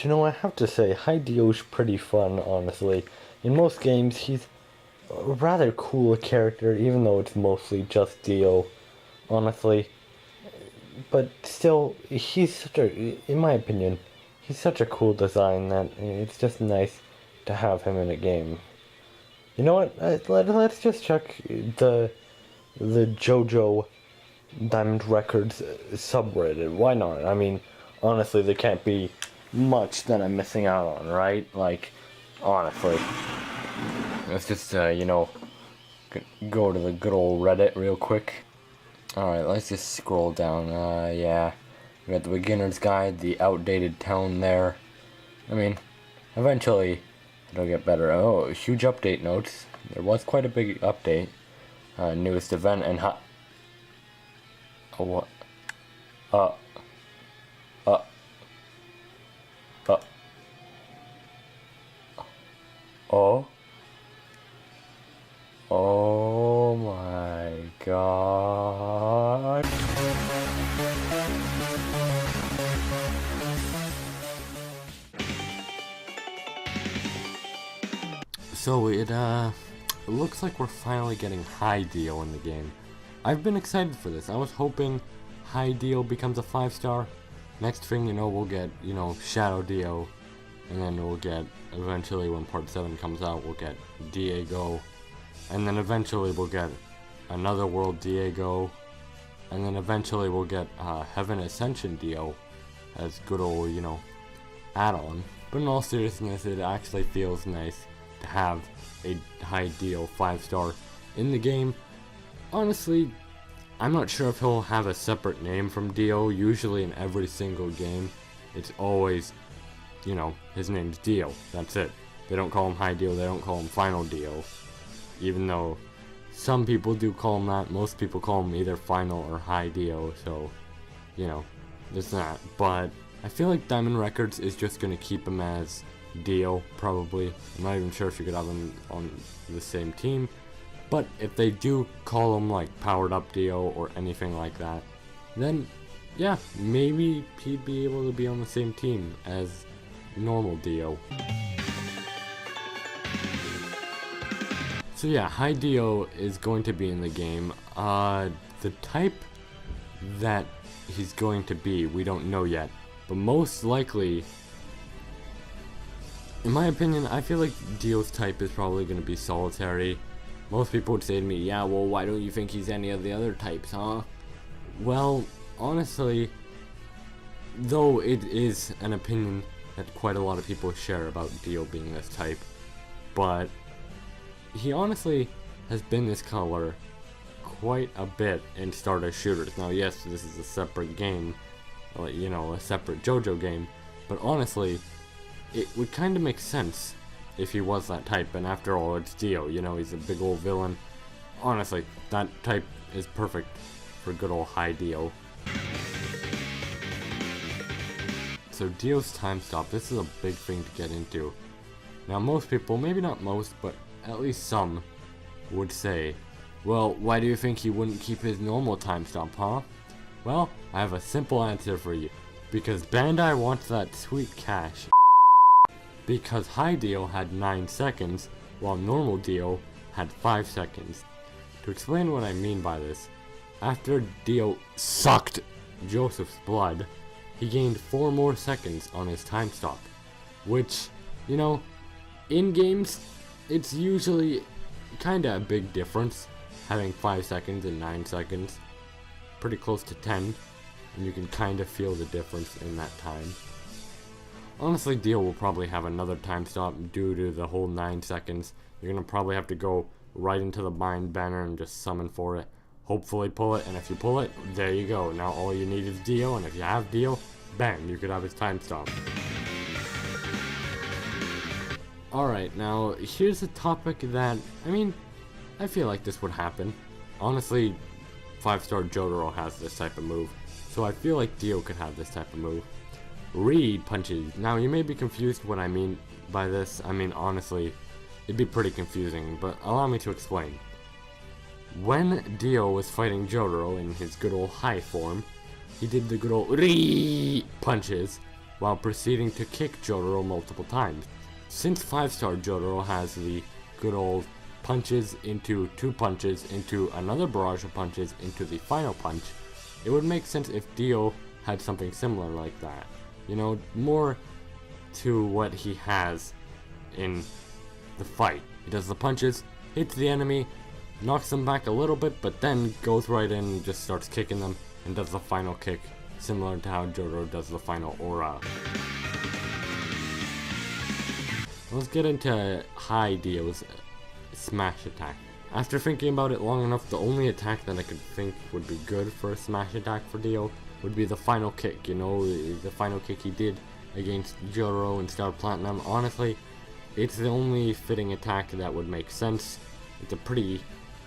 You know, I have to say, High DIO's pretty fun, honestly. In most games, he's a rather cool character, even though it's mostly just DIO, honestly. But still, he's such a, in my opinion, he's such a cool design that it's just nice to have him in a game. You know what? Let's just check the JoJo Diamond Records subreddit. Why not? I mean, honestly, there can't be much that I'm missing out on, right? Like, honestly. Let's just, go to the good old Reddit real quick. Alright, let's just scroll down. Yeah. We got the beginner's guide, the outdated tone there. I mean, eventually it'll get better. Oh, huge update notes. There was quite a big update. Newest event and oh, what? Uh. Oh. Oh my god. So it looks like we're finally getting High DIO in the game. I've been excited for this. I was hoping High DIO becomes a 5-star. Next thing you know, we'll get, Shadow DIO. And then we'll get, eventually when part 7 comes out, we'll get Diego. And then eventually we'll get another world Diego. And then eventually we'll get Heaven Ascension DIO as good old, add-on. But in all seriousness, it actually feels nice to have a High DIO 5-star in the game. Honestly, I'm not sure if he'll have a separate name from DIO. Usually in every single game, it's always, his name's DIO. That's it. They don't call him High DIO, they don't call him Final DIO. Even though some people do call him that, most people call him either Final or High DIO, so, there's that. But I feel like Diamond Records is just going to keep him as DIO, probably. I'm not even sure if you could have him on the same team. But if they do call him like Powered Up DIO or anything like that, then yeah, maybe he'd be able to be on the same team as normal DIO. So yeah, High DIO is going to be in the game. The type that he's going to be, we don't know yet. But most likely, in my opinion, I feel like DIO's type is probably going to be Solitary. Most people would say to me, yeah, well, why don't you think he's any of the other types, huh? Well, honestly, though it is an opinion that quite a lot of people share about DIO being this type, but he honestly has been this color quite a bit in Stardust Shooters. Now, yes, this is a separate game, a separate JoJo game, but honestly, it would kind of make sense if he was that type, and after all, it's DIO, he's a big old villain. Honestly, that type is perfect for good old High DIO. So DIO's time stop, this is a big thing to get into. Now most people, maybe not most, but at least some, would say, well, why do you think he wouldn't keep his normal time stop, huh? Well, I have a simple answer for you. Because Bandai wants that sweet cash. Because High DIO had 9 seconds, while normal DIO had 5 seconds. To explain what I mean by this, after DIO sucked Joseph's blood, he gained 4 more seconds on his time stop. Which, in games, it's usually kinda a big difference, having 5 seconds and 9 seconds. Pretty close to 10, and you can kinda feel the difference in that time. Honestly, DIO will probably have another time stop due to the whole 9 seconds. You're gonna probably have to go right into the bind banner and just summon for it. Hopefully pull it, and if you pull it, there you go. Now all you need is DIO, and if you have DIO, bam, you could have his time stop. Alright, now here's a topic that, I feel like this would happen. Honestly, 5-star Jotaro has this type of move, so I feel like DIO could have this type of move. Reed punches. Now you may be confused what I mean by this. Honestly, it'd be pretty confusing, but allow me to explain. When DIO was fighting Jotaro in his good old high form, he did the good old Reed punches, while proceeding to kick Jotaro multiple times. Since 5-star Jotaro has the good old punches into 2 punches into another barrage of punches into the final punch, it would make sense if Dio had something similar like that. You know, more to what he has in the fight. He does the punches, hits the enemy, knocks them back a little bit, but then goes right in and just starts kicking them and does the final kick, similar to how Jotaro does the final aura. Let's get into High DIO's smash attack. After thinking about it long enough, the only attack that I could think would be good for a smash attack for Dio would be the final kick. You know, the final kick he did against Jotaro in Star Platinum. Honestly, it's the only fitting attack that would make sense. It's a pretty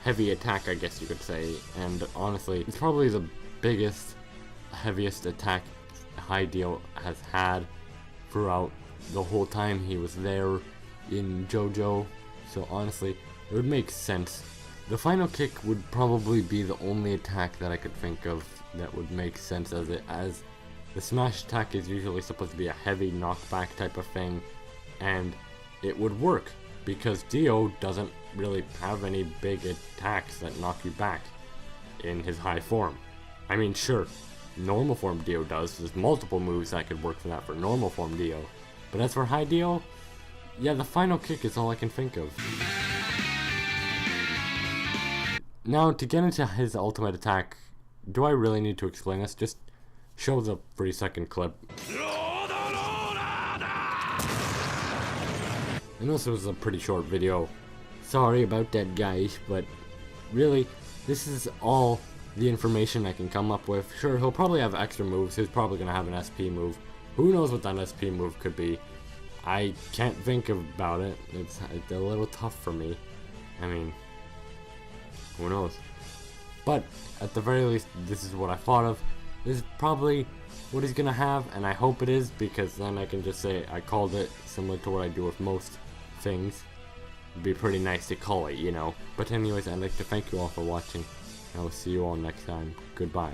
heavy attack, I guess you could say, and honestly, it's probably the biggest, heaviest attack High DIO has had throughout the whole time he was there in JoJo, so honestly, it would make sense. The final kick would probably be the only attack that I could think of that would make sense, as the smash attack is usually supposed to be a heavy knockback type of thing, and it would work because Dio doesn't really have any big attacks that knock you back in his high form. I mean, sure, normal form Dio does. There's multiple moves that could work for that for normal form Dio. But as for High DIO, yeah, the final kick is all I can think of. Now, to get into his ultimate attack, do I really need to explain this? Just show the 3-second clip. I know this was a pretty short video. Sorry about that, guys, but really, this is all the information I can come up with. Sure, he'll probably have extra moves. He's probably going to have an SP move. Who knows what that SP move could be? I can't think about it. It's a little tough for me. I mean, who knows? But at the very least, this is what I thought of. This is probably what he's going to have, and I hope it is, because then I can just say I called it, similar to what I do with most things. It'd be pretty nice to call it, you know. But anyways, I'd like to thank you all for watching. I will see you all next time. Goodbye.